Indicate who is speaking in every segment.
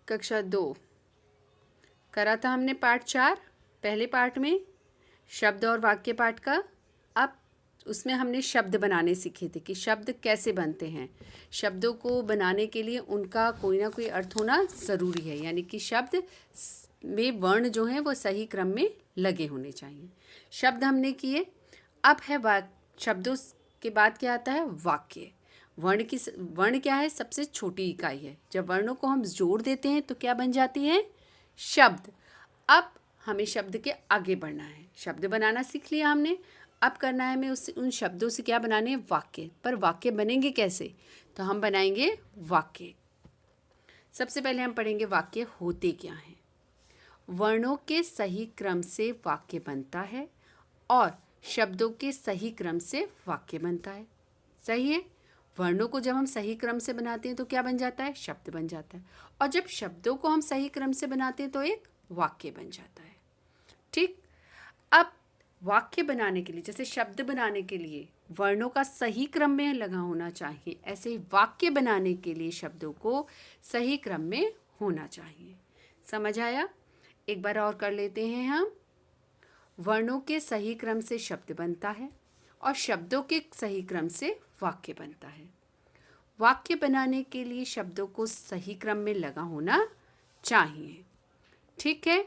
Speaker 1: कक्षा 2 करा था हमने पाठ 4 पहले पाठ में शब्द और वाक्य पाठ का। अब उसमें हमने शब्द बनाने सीखे थे कि शब्द कैसे बनते हैं। शब्दों को बनाने के लिए उनका कोई ना कोई अर्थ होना ज़रूरी है, यानी कि शब्द में वर्ण जो हैं वो सही क्रम में लगे होने चाहिए। शब्द हमने किए। अब है शब्दों के बाद क्या आता है? वाक्य। वर्ण क्या है? सबसे छोटी इकाई है। जब वर्णों को हम जोड़ देते हैं तो क्या बन जाती है? शब्द। अब हमें शब्द के आगे बढ़ना है। शब्द बनाना सीख लिया हमने। अब करना है हमें उन शब्दों से क्या बनाने हैं? वाक्य। पर वाक्य बनेंगे कैसे? तो हम बनाएंगे वाक्य। सबसे पहले हम पढ़ेंगे वाक्य होते क्या हैं। वर्णों के सही क्रम से वाक्य बनता है और शब्दों के सही क्रम से वाक्य बनता है। सही है? वर्णों को जब हम सही क्रम से बनाते हैं तो क्या बन जाता है? शब्द बन जाता है। और जब शब्दों को हम सही क्रम से बनाते हैं तो एक वाक्य बन जाता है। ठीक। अब वाक्य बनाने के लिए, जैसे शब्द बनाने के लिए वर्णों का सही क्रम में लगा होना चाहिए, ऐसे ही वाक्य बनाने के लिए शब्दों को सही क्रम में होना चाहिए। समझ आया? एक बार और कर लेते हैं हम। वर्णों के सही क्रम से शब्द बनता है और शब्दों के सही क्रम से वाक्य बनता है। वाक्य बनाने के लिए शब्दों को सही क्रम में लगा होना चाहिए। ठीक है?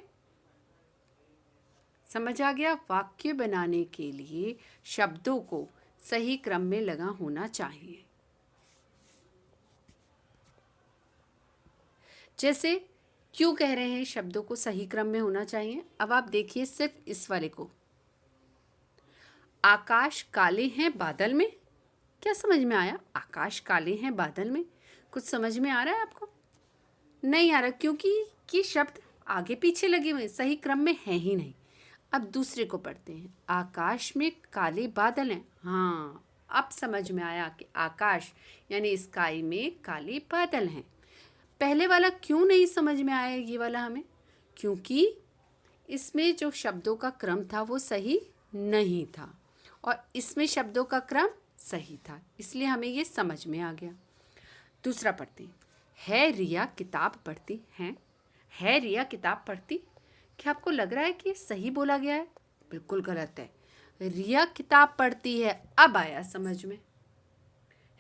Speaker 1: समझ आ गया? वाक्य बनाने के लिए शब्दों को सही क्रम में लगा होना चाहिए। जैसे क्यों कह रहे हैं शब्दों को सही क्रम में होना चाहिए? अब आप देखिए सिर्फ इस वाले को। आकाश काले हैं बादल में। क्या समझ में आया? आकाश काले हैं बादल में। कुछ समझ में आ रहा है आपको? नहीं आ रहा, क्योंकि ये शब्द आगे पीछे लगे हुए सही क्रम में है ही नहीं। अब दूसरे को पढ़ते हैं। आकाश में काले बादल हैं। हाँ, अब समझ में आया कि आकाश यानी स्काई में काले बादल हैं। पहले वाला क्यों नहीं समझ में आया ये वाला हमें? क्योंकि इसमें जो शब्दों का क्रम था वो सही नहीं था और इसमें शब्दों का क्रम सही था, इसलिए हमें ये समझ में आ गया। दूसरा पढ़ते हैं। है रिया किताब पढ़ती हैं। है रिया किताब पढ़ती। क्या आपको लग रहा है कि सही बोला गया है? बिल्कुल गलत है। रिया किताब पढ़ती है। अब आया समझ में।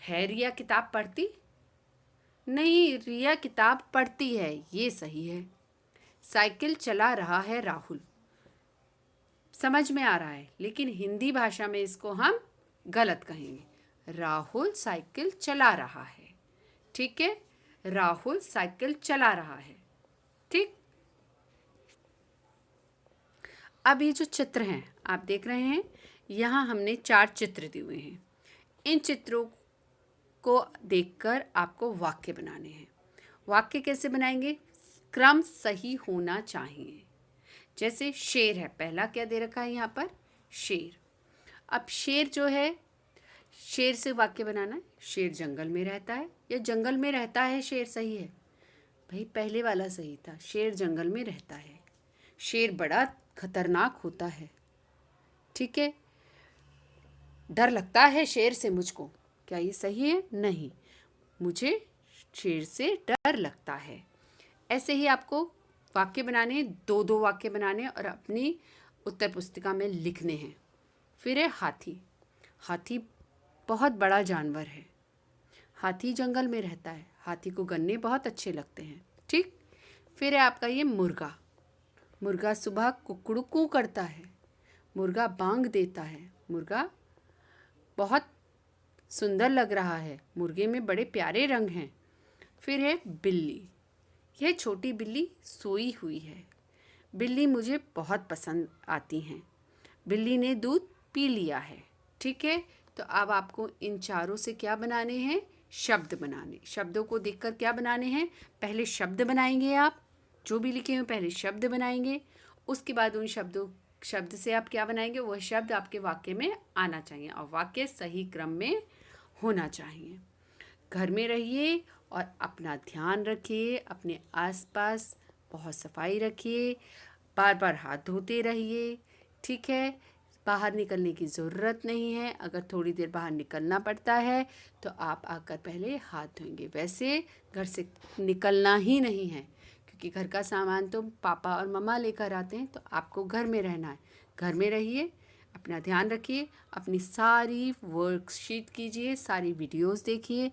Speaker 1: है रिया किताब पढ़ती नहीं, रिया किताब पढ़ती है, ये सही है। साइकिल चला रहा है राहुल। समझ में आ रहा है, लेकिन हिंदी भाषा में इसको हम गलत कहेंगे। राहुल साइकिल चला रहा है। ठीक है? राहुल साइकिल चला रहा है। ठीक। अब ये जो चित्र हैं आप देख रहे हैं, यहाँ हमने 4 चित्र दिए हुए हैं। इन चित्रों को देखकर आपको वाक्य बनाने हैं। वाक्य कैसे बनाएंगे? क्रम सही होना चाहिए। जैसे शेर है, पहला क्या दे रखा है यहाँ पर? शेर। अब शेर जो है, शेर से वाक्य बनाना है। शेर जंगल में रहता है या जंगल में रहता है शेर? सही है भाई, पहले वाला सही था। शेर जंगल में रहता है। शेर बड़ा खतरनाक होता है। ठीक है? डर लगता है शेर से मुझको। क्या ये सही है? नहीं, मुझे शेर से डर लगता है। ऐसे ही आपको वाक्य बनाने, 2-2 वाक्य बनाने और अपनी उत्तर पुस्तिका में लिखने हैं। फिर है हाथी। हाथी बहुत बड़ा जानवर है। हाथी जंगल में रहता है। हाथी को गन्ने बहुत अच्छे लगते हैं। ठीक। फिर है आपका ये मुर्गा। मुर्गा सुबह कुकड़ू करता है। मुर्गा बांग देता है। मुर्गा बहुत सुंदर लग रहा है। मुर्गे में बड़े प्यारे रंग हैं। फिर है बिल्ली। यह छोटी बिल्ली सोई हुई है। बिल्ली मुझे बहुत पसंद आती हैं। बिल्ली ने दूध पी लिया है। ठीक है? तो अब आपको इन चारों से क्या बनाने हैं? शब्द बनाने। शब्दों को देखकर क्या बनाने हैं? पहले शब्द बनाएंगे आप, जो भी लिखे हुए पहले शब्द बनाएंगे। उसके बाद उन शब्द से आप क्या बनाएंगे? वह शब्द आपके वाक्य में आना चाहिए और वाक्य सही क्रम में होना चाहिए। घर में रहिए और अपना ध्यान रखिए। अपने आसपास बहुत सफाई रखिए। बार बार हाथ धोते रहिए। ठीक है? बाहर निकलने की ज़रूरत नहीं है। अगर थोड़ी देर बाहर निकलना पड़ता है तो आप आकर पहले हाथ धोएंगे। वैसे घर से निकलना ही नहीं है, क्योंकि घर का सामान तो पापा और मम्मा लेकर आते हैं, तो आपको घर में रहना है। घर में रहिए, अपना ध्यान रखिए, अपनी सारी वर्कशीट कीजिए, सारी वीडियोस देखिए,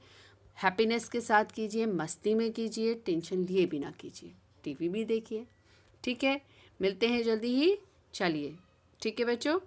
Speaker 1: हैप्पीनेस के साथ कीजिए, मस्ती में कीजिए, टेंशन लिए बिना कीजिए, टीवी भी देखिए। ठीक है, मिलते हैं जल्दी ही। चलिए, ठीक है बच्चों।